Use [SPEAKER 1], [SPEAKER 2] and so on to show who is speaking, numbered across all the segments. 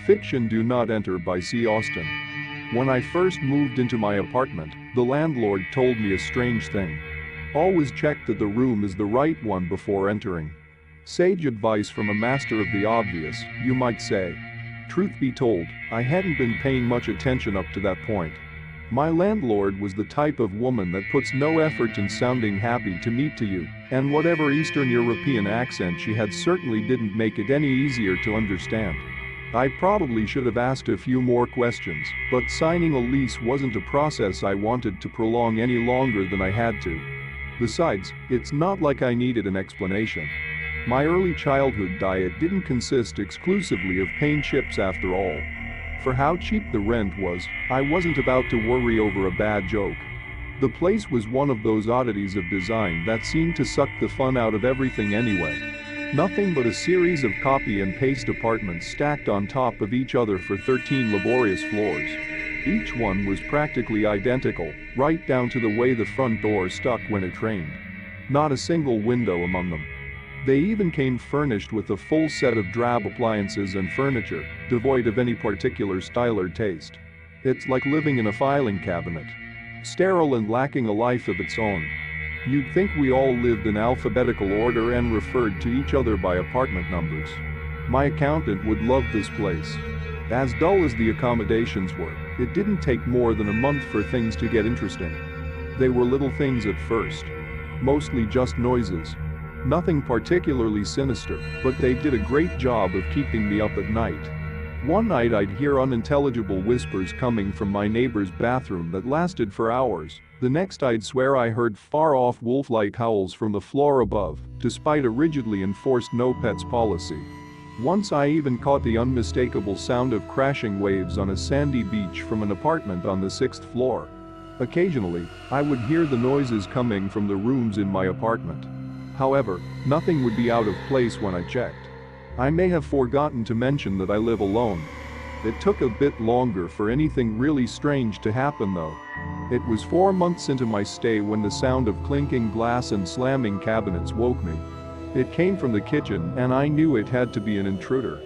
[SPEAKER 1] Fiction Do Not Enter by C. Austen. When I first moved into my apartment, the landlord told me a strange thing. Always check that the room is the right one before entering. Sage advice from a master of the obvious, you might say. Truth be told, I hadn't been paying much attention up to that point. My landlord was the type of woman that puts no effort in sounding happy to meet to you, and whatever Eastern European accent she had certainly didn't make it any easier to understand. I probably should have asked a few more questions, but signing a lease wasn't a process I wanted to prolong any longer than I had to. Besides, it's not like I needed an explanation. My early childhood diet didn't consist exclusively of paint chips after all. For how cheap the rent was, I wasn't about to worry over a bad joke. The place was one of those oddities of design that seemed to suck the fun out of everything anyway. Nothing but a series of copy and paste apartments stacked on top of each other for 13 laborious floors. Each one was practically identical, right down to the way the front door stuck when it rained. Not a single window among them. They even came furnished with a full set of drab appliances and furniture, devoid of any particular style or taste. It's like living in a filing cabinet. Sterile and lacking a life of its own. You'd think we all lived in alphabetical order and referred to each other by apartment numbers. My accountant would love this place. As dull as the accommodations were, it didn't take more than a month for things to get interesting. They were little things at first. Mostly just noises. Nothing particularly sinister, but they did a great job of keeping me up at night. One night I'd hear unintelligible whispers coming from my neighbor's bathroom that lasted for hours. The next I'd swear I heard far-off wolf-like howls from the floor above, despite a rigidly enforced no-pets policy. Once I even caught the unmistakable sound of crashing waves on a sandy beach from an apartment on the 6th floor. Occasionally, I would hear the noises coming from the rooms in my apartment. However, nothing would be out of place when I checked. I may have forgotten to mention that I live alone. It took a bit longer for anything really strange to happen though. It was 4 months into my stay when the sound of clinking glass and slamming cabinets woke me. It came from the kitchen and I knew it had to be an intruder.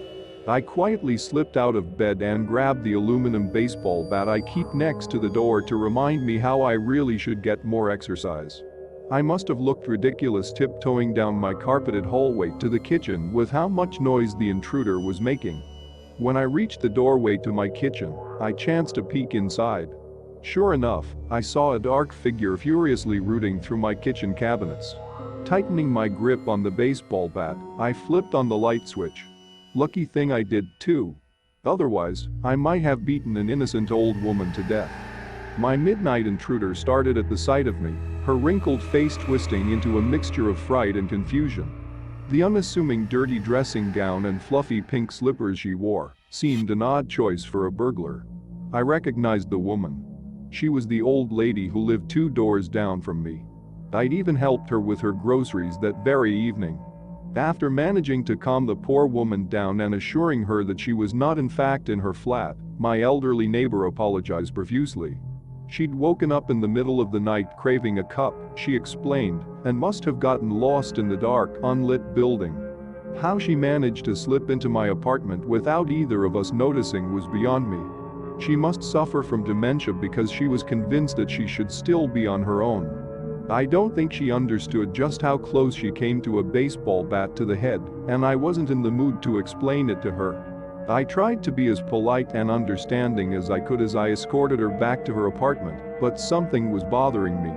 [SPEAKER 1] I quietly slipped out of bed and grabbed the aluminum baseball bat I keep next to the door to remind me how I really should get more exercise. I must have looked ridiculous tiptoeing down my carpeted hallway to the kitchen with how much noise the intruder was making. When I reached the doorway to my kitchen, I chanced to peek inside. Sure enough, I saw a dark figure furiously rooting through my kitchen cabinets. Tightening my grip on the baseball bat, I flipped on the light switch. Lucky thing I did too. Otherwise, I might have beaten an innocent old woman to death. My midnight intruder started at the sight of me, her wrinkled face twisting into a mixture of fright and confusion. The unassuming dirty dressing gown and fluffy pink slippers she wore seemed an odd choice for a burglar. I recognized the woman. She was the old lady who lived 2 doors down from me. I'd even helped her with her groceries that very evening. After managing to calm the poor woman down and assuring her that she was not in fact in her flat, my elderly neighbor apologized profusely. She'd woken up in the middle of the night craving a cup, she explained, and must have gotten lost in the dark, unlit building. How she managed to slip into my apartment without either of us noticing was beyond me. She must suffer from dementia because she was convinced that she should still be on her own. I don't think she understood just how close she came to a baseball bat to the head, and I wasn't in the mood to explain it to her. I tried to be as polite and understanding as I could as I escorted her back to her apartment, but something was bothering me.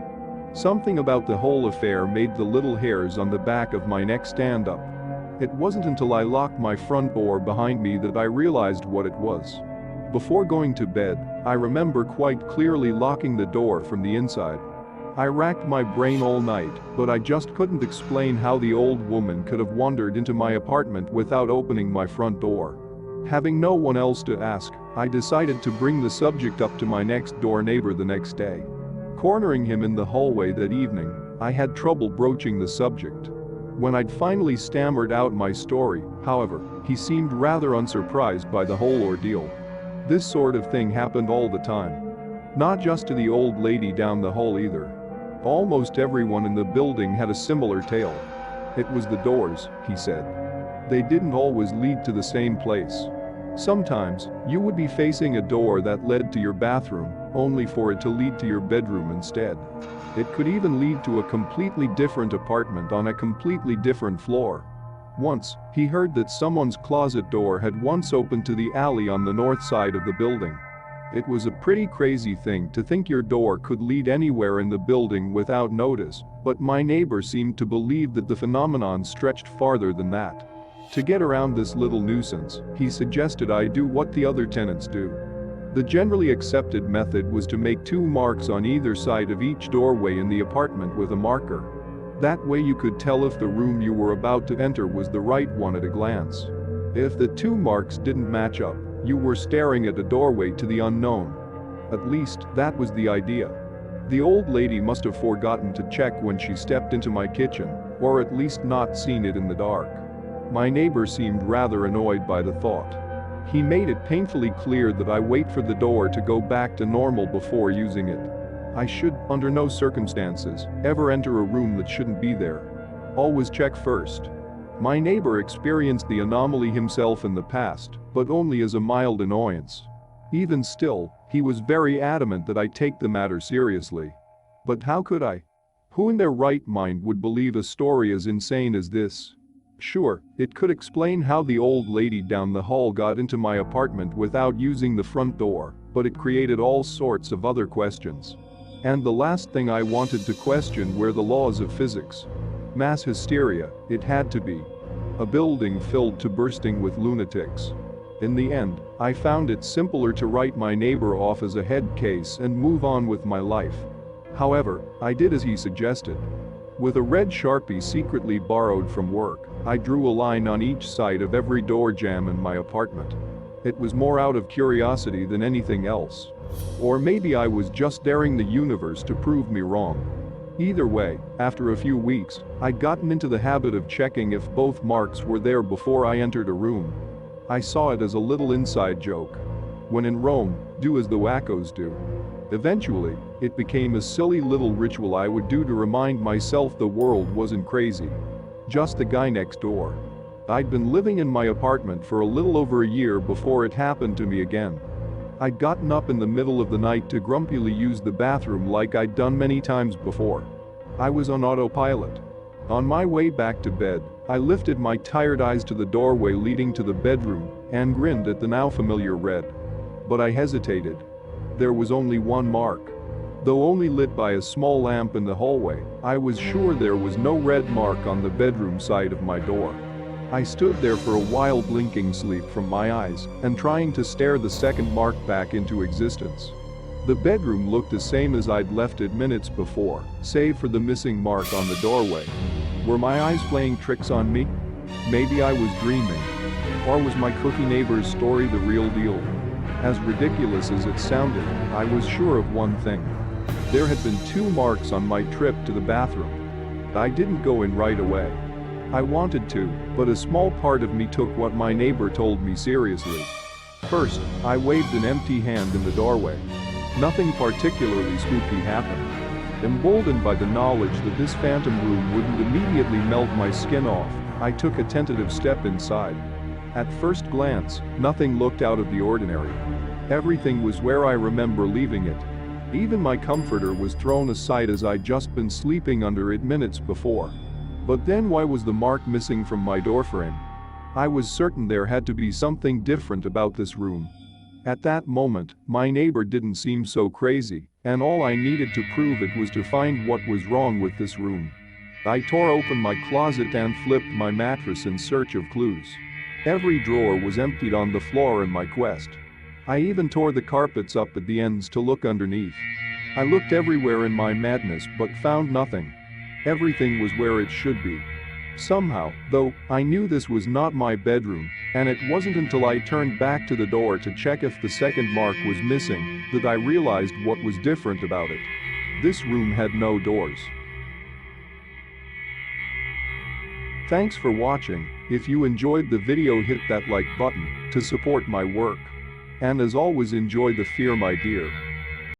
[SPEAKER 1] Something about the whole affair made the little hairs on the back of my neck stand up. It wasn't until I locked my front door behind me that I realized what it was. Before going to bed, I remember quite clearly locking the door from the inside. I racked my brain all night, but I just couldn't explain how the old woman could have wandered into my apartment without opening my front door. Having no one else to ask, I decided to bring the subject up to my next door neighbor the next day. Cornering him in the hallway that evening, I had trouble broaching the subject. When I'd finally stammered out my story, however, he seemed rather unsurprised by the whole ordeal. This sort of thing happened all the time. Not just to the old lady down the hall either. Almost everyone in the building had a similar tale. It was the doors, he said. They didn't always lead to the same place. Sometimes, you would be facing a door that led to your bathroom, only for it to lead to your bedroom instead. It could even lead to a completely different apartment on a completely different floor. Once, he heard that someone's closet door had once opened to the alley on the north side of the building. It was a pretty crazy thing to think your door could lead anywhere in the building without notice, but my neighbor seemed to believe that the phenomenon stretched farther than that. To get around this little nuisance, he suggested I do what the other tenants do. The generally accepted method was to make 2 marks on either side of each doorway in the apartment with a marker. That way you could tell if the room you were about to enter was the right one at a glance. If the 2 marks didn't match up, you were staring at a doorway to the unknown. At least, that was the idea. The old lady must have forgotten to check when she stepped into my kitchen, or at least not seen it in the dark. My neighbor seemed rather annoyed by the thought. He made it painfully clear that I wait for the door to go back to normal before using it. I should, under no circumstances, ever enter a room that shouldn't be there. Always check first. My neighbor experienced the anomaly himself in the past, but only as a mild annoyance. Even still, he was very adamant that I take the matter seriously. But how could I? Who in their right mind would believe a story as insane as this? Sure, it could explain how the old lady down the hall got into my apartment without using the front door, but it created all sorts of other questions. And the last thing I wanted to question were the laws of physics. Mass hysteria, it had to be. A building filled to bursting with lunatics. In the end, I found it simpler to write my neighbor off as a head case and move on with my life. However, I did as he suggested. With a red Sharpie secretly borrowed from work, I drew a line on each side of every door jamb in my apartment. It was more out of curiosity than anything else. Or maybe I was just daring the universe to prove me wrong. Either way, after a few weeks, I'd gotten into the habit of checking if both marks were there before I entered a room. I saw it as a little inside joke. When in Rome, do as the wackos do. Eventually, it became a silly little ritual I would do to remind myself the world wasn't crazy. Just the guy next door. I'd been living in my apartment for a little over a year before it happened to me again. I'd gotten up in the middle of the night to grumpily use the bathroom like I'd done many times before. I was on autopilot. On my way back to bed, I lifted my tired eyes to the doorway leading to the bedroom and grinned at the now familiar red. But I hesitated. There was only one mark. Though only lit by a small lamp in the hallway, I was sure there was no red mark on the bedroom side of my door. I stood there for a while blinking sleep from my eyes and trying to stare the second mark back into existence. The bedroom looked the same as I'd left it minutes before, save for the missing mark on the doorway. Were my eyes playing tricks on me? Maybe I was dreaming. Or was my cookie neighbor's story the real deal? As ridiculous as it sounded, I was sure of one thing. There had been 2 marks on my trip to the bathroom. I didn't go in right away. I wanted to, but a small part of me took what my neighbor told me seriously. First, I waved an empty hand in the doorway. Nothing particularly spooky happened. Emboldened by the knowledge that this phantom room wouldn't immediately melt my skin off, I took a tentative step inside. At first glance, nothing looked out of the ordinary. Everything was where I remember leaving it. Even my comforter was thrown aside as I'd just been sleeping under it minutes before. But then why was the mark missing from my doorframe? I was certain there had to be something different about this room. At that moment, my neighbor didn't seem so crazy, and all I needed to prove it was to find what was wrong with this room. I tore open my closet and flipped my mattress in search of clues. Every drawer was emptied on the floor in my quest. I even tore the carpets up at the ends to look underneath. I looked everywhere in my madness but found nothing. Everything was where it should be. Somehow, though, I knew this was not my bedroom, and it wasn't until I turned back to the door to check if the second mark was missing that I realized what was different about it. This room had no doors. Thanks for watching. If you enjoyed the video, hit that like button to support my work. And as always, enjoy the fear, my dear.